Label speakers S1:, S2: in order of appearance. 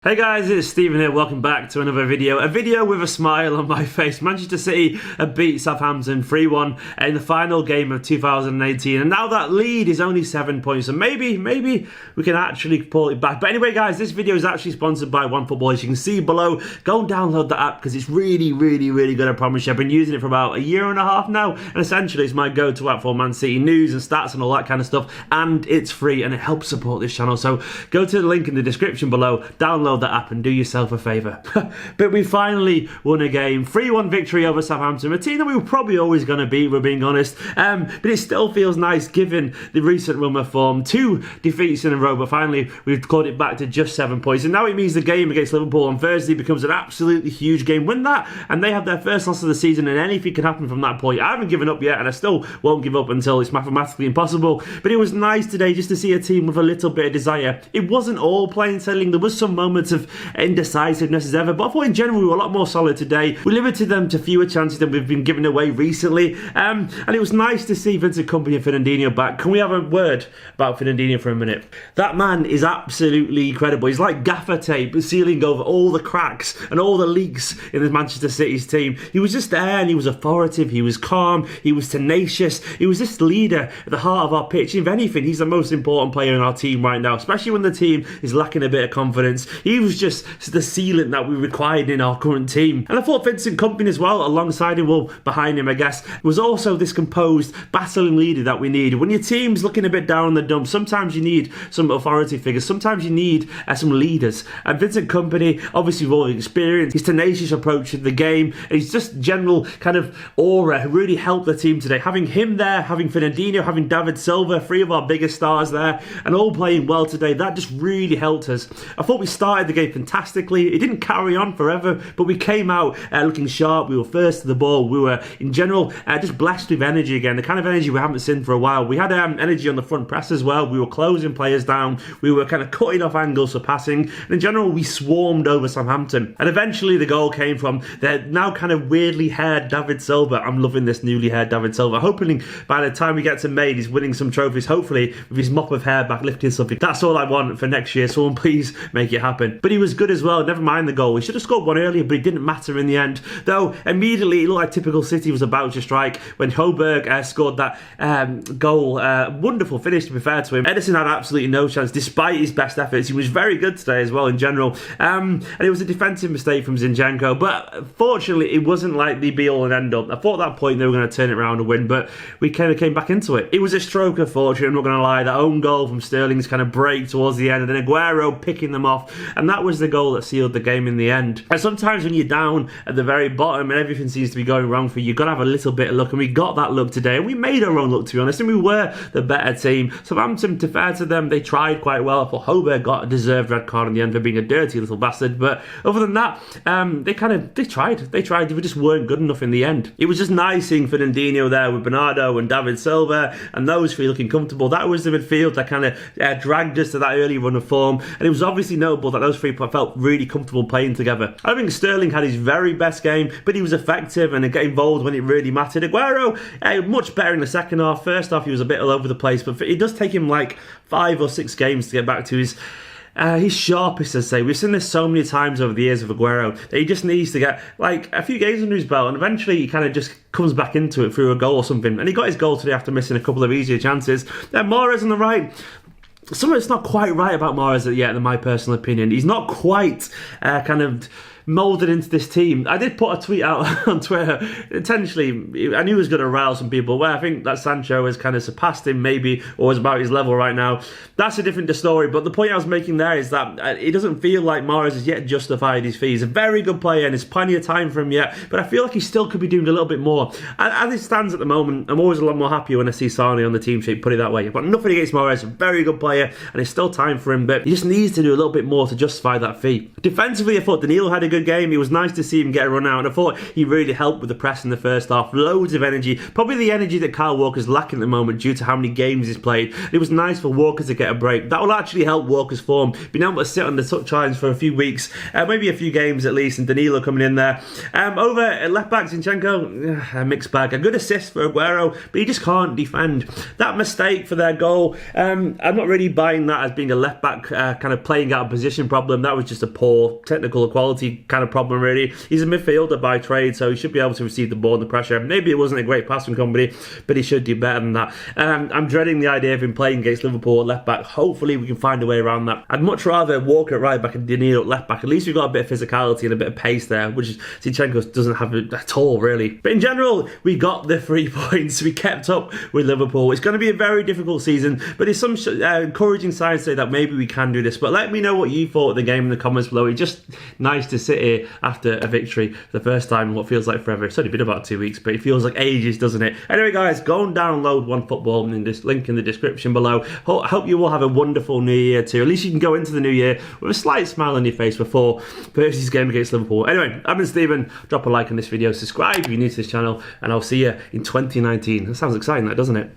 S1: Hey guys, it's Stephen here, welcome back to another video. A video with a smile on my face. Manchester City have beat Southampton 3-1 in the final game of 2018, and now that lead is only 7 points, so maybe we can actually pull it back. But anyway guys, this video is actually sponsored by OneFootball, as you can see below. Go and download the app because it's really good, I promise you. I've been using it for about a year and a half now, and essentially it's my go-to app for Man City news and stats and all that kind of stuff, and it's free and it helps support this channel. So go to the link in the description below, download that app and do yourself a favour. But we finally won a game. 3-1 victory over Southampton, a team that we were probably always going to beat, we're being honest. But it still feels nice given the recent run of form. 2 defeats in a row, but finally we've clawed it back to just 7 points. And now it means the game against Liverpool on Thursday becomes an absolutely huge game. Win that and they have their first loss of the season, and anything can happen from that point. I haven't given up yet, and I still won't give up until it's mathematically impossible. But it was nice today just to see a team with a little bit of desire. It wasn't all plain sailing. There was some moments of indecisiveness as ever, but I thought in general we were a lot more solid today. We limited them to fewer chances than we've been giving away recently, and it was nice to see Vincent Kompany and Fernandinho back. Can we have a word about Fernandinho for a minute? That man is absolutely incredible. He's like gaffer tape sealing over all the cracks and all the leaks in the Manchester City's team. He was just there and he was authoritative, he was calm, he was tenacious, he was this leader at the heart of our pitch. If anything, he's the most important player in our team right now, especially when the team is lacking a bit of confidence. He was just the sealant that we required in our current team. And I thought Vincent Kompany as well, alongside him, well, behind him I guess, was also this composed, battling leader that we need. When your team's looking a bit down in the dumps, sometimes you need some authority figures, sometimes you need some leaders. And Vincent Kompany, obviously with all the experience, his tenacious approach to the game, and his just general kind of aura really helped the team today. Having him there, having Fernandinho, having David Silva, 3 of our biggest stars there, and all playing well today, that just really helped us. I thought we started the game fantastically. It didn't carry on forever, but we came out looking sharp. We were first to the ball. We were, in general, just blessed with energy again, the kind of energy we haven't seen for a while. We had energy on the front press as well. We were closing players down. We were kind of cutting off angles for passing. And in general, we swarmed over Southampton. And eventually, the goal came from the now kind of weirdly haired David Silva. I'm loving this newly haired David Silva. Hoping by the time we get to May, he's winning some trophies. Hopefully, with his mop of hair back, lifting something. That's all I want for next year. Someone please make it happen. But he was good as well. Never mind the goal. We should have scored one earlier, but it didn't matter in the end. Though immediately it looked like typical City was about to strike when Højbjerg scored that goal. Wonderful finish, to be fair to him. Ederson had absolutely no chance despite his best efforts. He was very good today as well in general. And it was a defensive mistake from Zinchenko, but fortunately it wasn't like the be all and end all. I thought at that point they were going to turn it around and win, but we kind of came back into it. It was a stroke of fortune, I'm not going to lie. That own goal from Sterling's kind of break towards the end, and then Aguero picking them off, and that was the goal that sealed the game in the end. And sometimes when you're down at the very bottom and everything seems to be going wrong for you, you've got to have a little bit of luck, and we got that luck today, and we made our own luck, to be honest, and we were the better team. Southampton, to fair to them, they tried quite well. I thought Højbjerg got a deserved red card in the end for being a dirty little bastard, but other than that, they tried, we just weren't good enough in the end. It was just nice seeing Fernandinho there with Bernardo and David Silva, and those 3 looking comfortable. That was the midfield that kind of dragged us to that early run of form, and it was obviously notable that those 3 felt really comfortable playing together. I think Sterling had his very best game, but he was effective and got involved when it really mattered. Aguero, much better in the second half. First half he was a bit all over the place, but it does take him like 5 or 6 games to get back to his sharpest, I'd say. We've seen this so many times over the years of Aguero that he just needs to get like a few games under his belt, and eventually he kind of just comes back into it through a goal or something. And he got his goal today after missing a couple of easier chances. Mahrez on the right. Something's not quite right about Mahrez yet, in my personal opinion. He's not quite kind of moulded into this team. I did put a tweet out on Twitter, intentionally, I knew it was going to rile some people, where I think that Sancho has kind of surpassed him maybe, or is about his level right now. That's a different story, but the point I was making there is that it doesn't feel like Mahrez has yet justified his fee. He's a very good player and there's plenty of time for him yet, but I feel like he still could be doing a little bit more. As it stands at the moment, I'm always a lot more happier when I see Sane on the team sheet, put it that way. I've got nothing against Mahrez, a very good player, and there's still time for him, but he just needs to do a little bit more to justify that fee. Defensively, I thought Danilo had a good game. It was nice to see him get a run out, and I thought he really helped with the press in the first half. Loads of energy, probably the energy that Kyle Walker's lacking at the moment due to how many games he's played. It was nice for Walker to get a break. That will actually help Walker's form, being able to sit on the touchlines for a few weeks, maybe a few games at least, and Danilo coming in there. Over at left back, Zinchenko, a mixed bag. A good assist for Aguero, but he just can't defend. That mistake for their goal, I'm not really really buying that as being a left back kind of playing out of position problem. That was just a poor technical equality kind of problem, really. He's a midfielder by trade, so he should be able to receive the ball and the pressure. Maybe it wasn't a great pass from Kompany, but he should do better than that. I'm dreading the idea of him playing against Liverpool at left back. Hopefully we can find a way around that. I'd much rather Walker at right back and Danilo at left back. At least we've got a bit of physicality and a bit of pace there, which Zinchenko doesn't have it at all, really. But in general, we got the 3 points. We kept up with Liverpool. It's going to be a very difficult season, but there's some encouraging signs to say that maybe we can do this. But let me know what you thought of the game in the comments below. It's just nice to sit here after a victory for the first time in what feels like forever. It's only been about 2 weeks, but it feels like ages, doesn't it? Anyway, guys, go and download OneFootball in this link in the description below. Hope you all have a wonderful new year too. At least you can go into the new year with a slight smile on your face before Thursday's game against Liverpool. Anyway, I've been Stephen. Drop a like on this video, subscribe if you're new to this channel, and I'll see you in 2019. That sounds exciting, that, doesn't it?